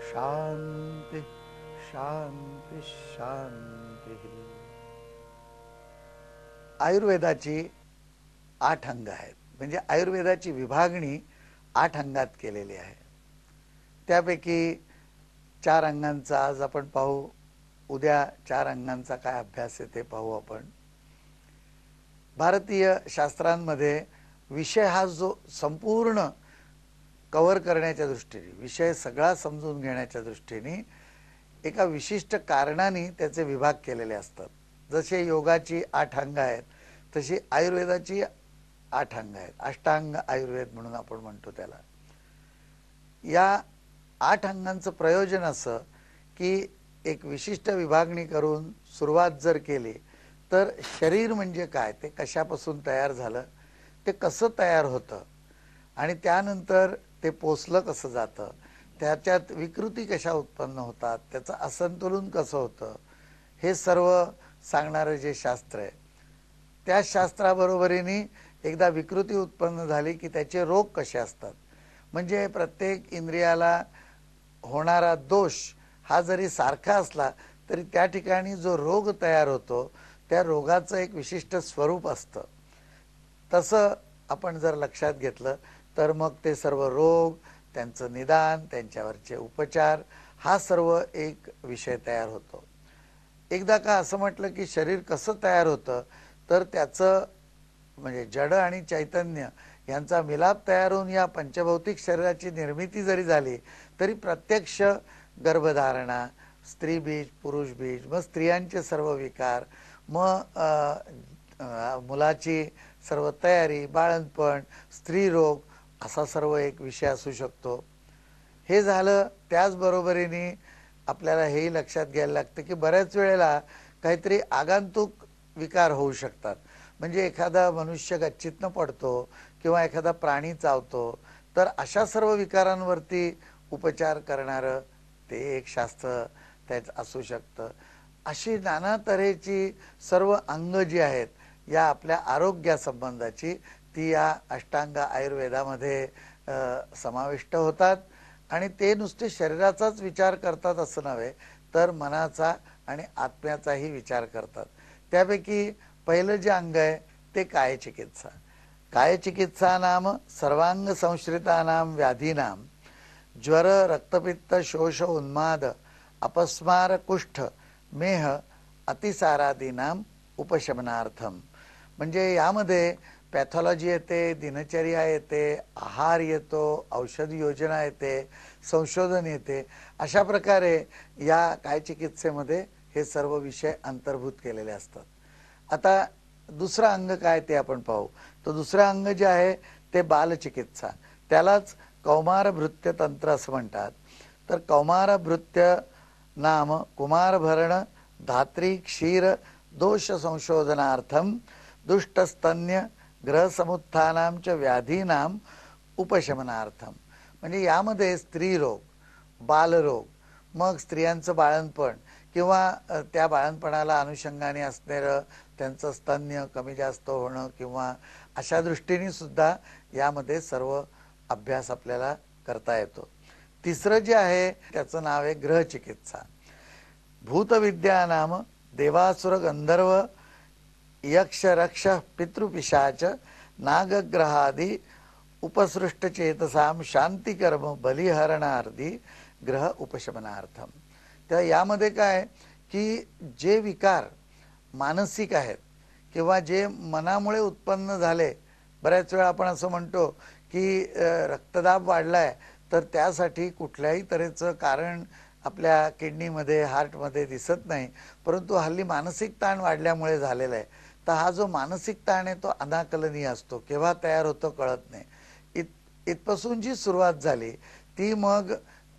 शांति शांति शांति। आयुर्वेदाची 8 अंग आहेत, म्हणजे आयुर्वेदाची विभागणी 8 अंगात केलेली आहे। त्यापैकी 4 अंगांचा आज आपण पाहू, उद्या 4 अंगांचा काय अभ्यास आहे ते पाहू आपण। भारतीय शास्त्रांमध्ये विषय हा जो संपूर्ण कव्हर करण्याच्या दृष्टीने, विषय सगळा समजून घेण्याच्या दृष्टीने एका विशिष्ट कारणाने त्याचे विभाग केलेले असतात। जसे योगाची 8 अंग आहेत, तशी आयुर्वेदाची 8 अंग आहेत। अष्टांग आयुर्वेद म्हणून आपण म्हणतो त्याला। या 8 अंगांचं प्रयोजन असं की एक विशिष्ट विभागणी करून सुरुवात जर केली तर शरीर म्हणजे काय, ते कशापासून तयार झालं, ते कसं तयार होतं आणि त्यानंतर ते पोचलं कसं जातं, त्याच्यात विकृती कशा उत्पन्न होतात, त्याचं असंतुलन कसं होतं, हे सर्व सांगणारं जे शास्त्र आहे, त्या शास्त्राबरोबरीने एकदा विकृती उत्पन्न झाली की त्याचे रोग कसे असतात। म्हणजे प्रत्येक इंद्रियाला होणारा दोष हा जरी सारखा असला तरी त्या ठिकाणी जो रोग तयार होतो त्या रोगाचं एक विशिष्ट स्वरूप असतं। तसं आपण जर लक्षात घेतलं तर मग ते सर्व रोग, त्यांचं निदान, त्यांच्यावरचे उपचार, हा सर्व एक विषय तयार होतो। एकदा का असं म्हटलं की शरीर कसं तयार होतं, तर त्याचं म्हणजे जड आणि चैतन्य यांचा मिलाप तयार होऊन या पंचभौतिक शरीराची निर्मिती जरी झाली तरी प्रत्यक्ष गर्भधारणा, स्त्री बीज, पुरुष बीज, मग स्त्रियांचे सर्व विकार, मग मुलाची सर्व तयारी, बाळंतपण, स्त्री रोग, असा सर्व एक विषय असू शकतो। हे झालं। त्याचबरोबरीने आपल्याला हेही लक्षात घ्यायला लागतं की बऱ्याच वेळेला काहीतरी आगंतुक विकार होऊ शकतात। म्हणजे एखादा मनुष्य गच्चीतनं पडतो किंवा एखादा प्राणी चावतो, तर अशा सर्व विकारांवरती उपचार करणारं ते एक शास्त्र त्यात असू शकतं। अशी नाना तऱ्हेची सर्व अंग जी आहेत या आपल्या आरोग्यासंबंधाची, ती या अष्टांग आयुर्वेदामध्ये समाविष्ट होतात। आणि ते नुसते शरीराचाच विचार करतात असं नव्हे, तर मनाचा आणि आत्म्याचाही विचार करतात। त्यापैकी पहिलं जे अंग आहे ते कायचिकित्सा। कायचिकित्सा नाम सर्वांग संश्रितानां व्याधीनां ज्वर, रक्तपित्त, शोष, उन्माद, अपस्मार, कुष्ठ, मेह, अतिसारादीनां उपशमनार्थम। म्हणजे यामध्ये पॅथॉलॉजी येते, दिनचर्या येते, आहार येतो, औषध योजना येते, संशोधन येते। अशा प्रकारे या कायचिकित्सेमध्ये हे सर्व विषय अंतर्भूत केलेले असतात। आता दुसरं अंग काय ते आपण पाहू। तो दुसरं अंग जे आहे ते बालचिकित्सा, त्यालाच कौमारभृत्य तंत्र असं म्हणतात। तर कौमारभृत्य नाम कुमारभरण धात्री क्षीर दोष संशोधनार्थम दुष्टस्तन्य ग्रहसमुत्थानां च व्याधीनां उपशमनार्थम। म्हणजे यामध्ये स्त्री रोग, बालरोग, मग स्त्रियांचं बाळंतपण किंवा त्या बाळंतपणाला अनुषंगाने असणारं त्यांचं स्तन्य कमी जास्त होणं किंवा अशा दृष्टीने सुद्धा यामध्ये सर्व अभ्यास आपल्याला करता येतो। तिसरं जे आहे त्याचं नाव आहे ग्रहचिकित्सा। भूतविद्या नाम देवासुर गंधर्व यक्ष रक्ष पितृपिशाच नागग्रहादि उपसृष्ट चेतसाम शांतिकर्म बलिहरणार्थी ग्रह उपशमनार्थम। तर यामध्ये काय की जे विकार मानसिक आहेत किंवा जे मनामुळे उत्पन्न झाले, बऱ्याच वेळा आपण असं म्हणतो की रक्तदाब वाढलाय तर त्यासाठी कुठल्याही तऱ्हेचं कारण आपल्या किडनीमध्ये, हार्टमध्ये दिसत नाही, परंतु हल्ली मानसिक ताण वाढल्यामुळे झालेला आहे। तर हा जो मानसिक ताण आहे तो अनाकलनीय असतो, केव्हा तयार होतो कळत नाही। इथपासून जी सुरुवात झाली ती मग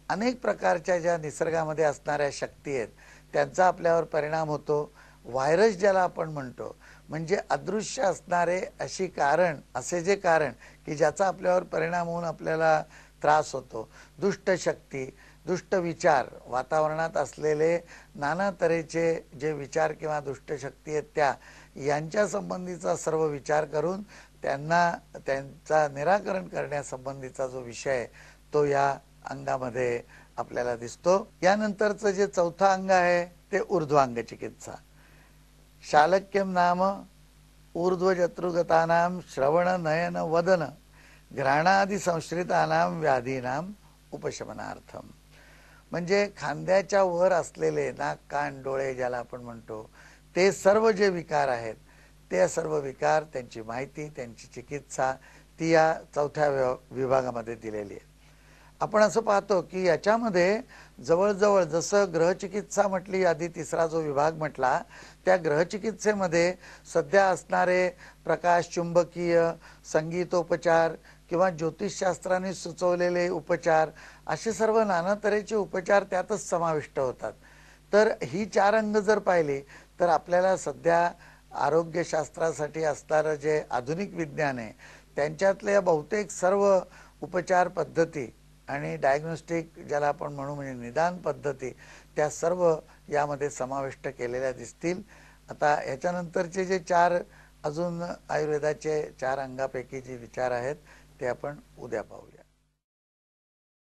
अनेक प्रकारच्या ज्या निसर्गामध्ये असणाऱ्या शक्ती आहेत त्यांचा आपल्यावर परिणाम होतो। व्हायरस ज्याला आपण म्हणतो, म्हणजे अदृश्य असणारे असे जे कारण की ज्याचा आपल्यावर परिणाम होऊन आपल्याला त्रास होतो, दुष्ट शक्ती, दुष्ट विचार, वातावरणात असलेले नाना तऱ्हेचे जे विचार किंवा दुष्ट शक्ती आहेत त्या यांच्या संबंधीचा सर्व विचार करून त्यांचा निराकरण करण्यासंबंधीचा जो विषय तो या अंगामध्ये आपल्याला दिसतो. यानंतरचं जे चौथं अंग आहे ते ऊर्ध्वांग चिकित्सा. शालक्यम नाम ऊर्ध्वजत्रुगतानां श्रवण नयन वदन घ्राणादि संश्रितानां व्याधीनां उपशमनार्थम. म्हणजे खांद्याच्या वर असलेले नाक कान डोळे ज्याला आपण म्हणतो ते सर्व जे विकार आहेत ते सर्व विकार, त्यांची माहिती, त्यांची चिकित्सा ती या चौथ्या विभागामध्ये दिलेली आहे. आपण असं पाहतो की याच्यामध्ये जवळजवळ जसं ग्रहचिकित्सा म्हटली आधी तिसरा जो विभाग म्हटला त्या ग्रहचिकित्सेमध्ये सध्या असणारे प्रकाश चुंबकीय, संगीतोपचार किंवा ज्योतिषशास्त्राने सुचवलेले उपचार असे सर्व नाना तऱ्हेचे उपचार त्यातच समाविष्ट होतात. तर ही 4 अंग जर पाहिली तर आपल्याला सध्या आरोग्यशास्त्रासाठी असणारं जे आधुनिक विज्ञान आहे त्यांच्यातल्या बहुतेक सर्व उपचार पद्धती आणि डायग्नोस्टिक ज्याला आपण म्हणू म्हणजे निदान पद्धती त्या सर्व यामध्ये समाविष्ट केलेल्या दिसतील. आता याच्यानंतरचे जे 4 अजून आयुर्वेदाचे 4 अंगापैकी जे विचार आहेत ते आपण उद्या पाहूया.